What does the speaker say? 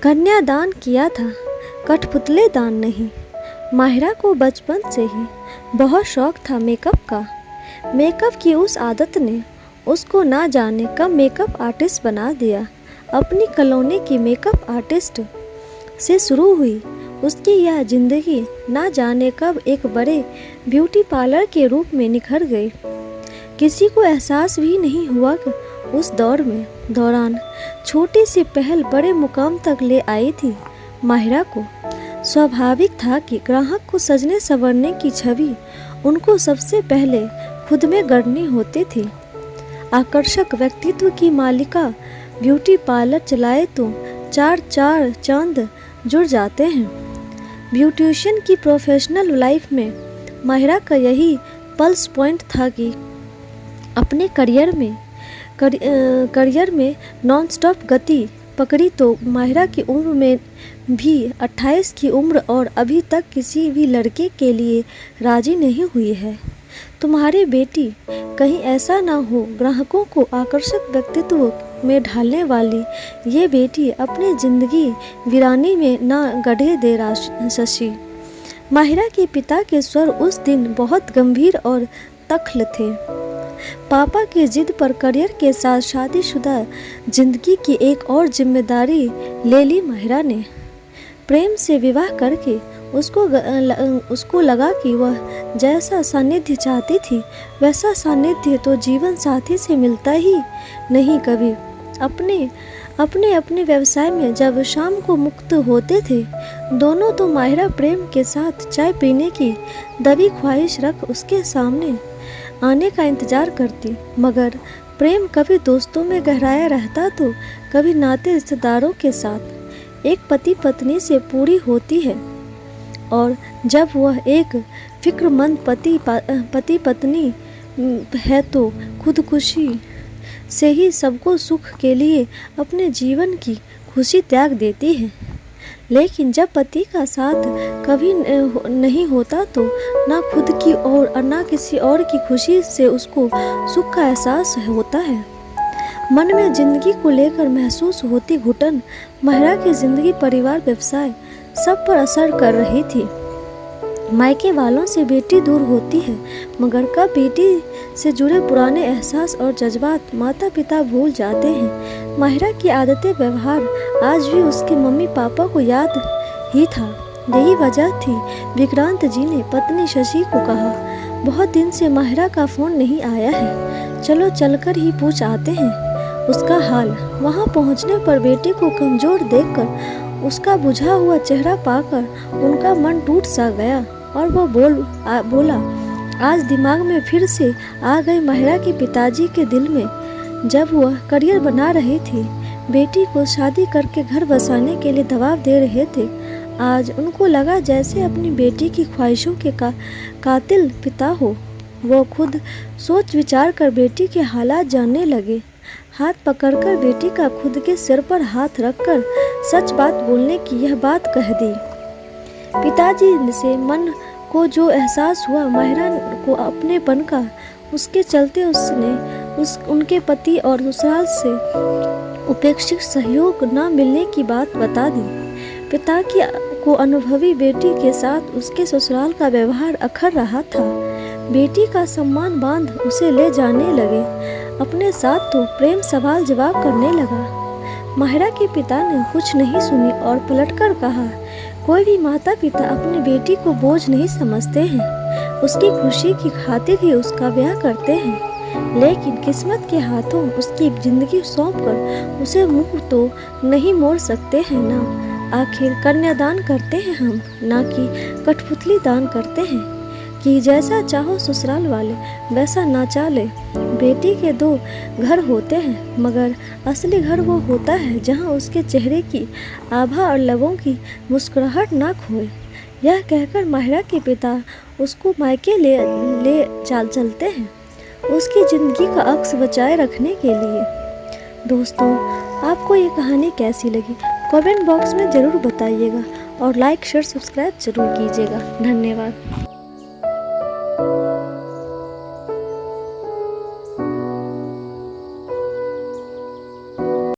कन्यादान किया था, कठपुतली दान नहीं। माहिरा को बचपन से ही बहुत शौक था मेकअप का। मेकअप की उस आदत ने उसको ना जाने कब मेकअप आर्टिस्ट बना दिया। अपनी कॉलोनी की मेकअप आर्टिस्ट से शुरू हुई उसकी यह जिंदगी ना जाने कब एक बड़े ब्यूटी पार्लर के रूप में निखर गई। किसी को एहसास भी नहीं हुआ कि उस दौरान छोटी सी पहल बड़े मुकाम तक ले आई थी। माहिरा को स्वाभाविक था कि ग्राहक को सजने संवरने की छवि उनको सबसे पहले खुद में गढ़नी होती थी। आकर्षक व्यक्तित्व की मालिका ब्यूटी पार्लर चलाए तो चार चांद जुड़ जाते हैं। ब्यूटिशियन की प्रोफेशनल लाइफ में माहिरा का यही पल्स पॉइंट था कि अपने करियर में नॉनस्टॉप गति पकड़ी तो माहिरा की उम्र में भी 28 की उम्र और अभी तक किसी भी लड़के के लिए राजी नहीं हुई है। तुम्हारी बेटी कहीं ऐसा ना हो ग्राहकों को आकर्षक व्यक्तित्व में ढालने वाली ये बेटी अपनी जिंदगी वीरानी में ना गढ़े दे शशि। माहिरा के पिता के स्वर उस दिन बहुत गंभीर और तख्ल थे। पापा की जिद पर करियर के साथ शादीशुदा जिंदगी की एक और जिम्मेदारी ले ली माहिरा ने। प्रेम से विवाह करके उसको लगा कि वह जैसा सानिध्य चाहती थी वैसा सानिध्य तो जीवन साथी से मिलता ही नहीं कभी। अपने व्यवसाय में जब शाम को मुक्त होते थे दोनों तो माहिरा प्रेम के साथ चाय पीने की दबी ख्वाहिश रख उसके सामने आने का इंतजार करती। मगर प्रेम कभी दोस्तों में गहराया रहता तो कभी नाते रिश्तेदारों के साथ एक पति पत्नी से पूरी होती है। और जब वह एक फिक्रमंद पति पत्नी है तो खुदकुशी से ही सबको सुख के लिए अपने जीवन की खुशी त्याग देती है। लेकिन जब पति का साथ कभी नहीं होता तो ना खुद की और ना किसी और की खुशी से उसको सुख का एहसास होता है। मन में जिंदगी को लेकर महसूस होती घुटन माहिरा की जिंदगी, परिवार, व्यवसाय सब पर असर कर रही थी। मायके वालों से बेटी दूर होती है मगर कब बेटी से जुड़े पुराने एहसास और जज्बात माता पिता भूल जाते हैं। माहिरा की आदतें, व्यवहार आज भी उसके मम्मी पापा को याद ही था। यही वजह थी विक्रांत जी ने पत्नी शशि को कहा, बहुत दिन से माहिरा का फोन नहीं आया है, चलो चलकर ही पूछ आते हैं उसका हाल। वहां पहुंचने पर बेटे को कमजोर देखकर उसका बुझा हुआ चेहरा पाकर उनका मन टूट सा गया और वो बोला, आज दिमाग में फिर से आ गई माहिरा के पिताजी के दिल में। जब वह करियर बना रही थी, बेटी को शादी करके घर बसाने के लिए दबाव दे रहे थे, आज उनको लगा जैसे अपनी बेटी की ख्वाहिशों के कातिल पिता हो। वो खुद सोच विचार कर बेटी के हालात जानने लगे। हाथ पकड़कर बेटी का खुद के सिर पर हाथ रखकर सच बात बोलने की यह बात कह दी। पिताजी से मन को जो एहसास हुआ माहिरा को अपनेपन का, उसके चलते उसने उनके पति और ससुराल से उपेक्षित सहयोग न मिलने की बात बता दी। पिता को अनुभवी बेटी के साथ उसके ससुराल का व्यवहार अखर रहा था। बेटी का सम्मान बांध उसे ले जाने लगे अपने साथ तो प्रेम सवाल जवाब करने लगा। माहिरा के पिता ने कुछ नहीं सुनी और पलटकर कहा, कोई भी माता पिता अपनी बेटी को बोझ नहीं समझते हैं, उसकी खुशी की खातिर ही उसका ब्याह करते हैं। लेकिन किस्मत के हाथों उसकी जिंदगी सौंपकर उसे मुंह तो नहीं मोड़ सकते हैं ना। आखिर कन्यादान करते हैं हम, ना कि कठपुतली दान करते हैं कि जैसा चाहो ससुराल वाले वैसा नाचा ले। बेटी के दो घर होते हैं मगर असली घर वो होता है जहां उसके चेहरे की आभा और लबों की मुस्कुराहट ना खोए। यह कहकर माहिरा के पिता उसको मायके ले चलते हैं उसकी ज़िंदगी का अक्स बचाए रखने के लिए। दोस्तों, आपको ये कहानी कैसी लगी कमेंट बॉक्स में ज़रूर बताइएगा और लाइक शेयर सब्सक्राइब जरूर कीजिएगा। धन्यवाद।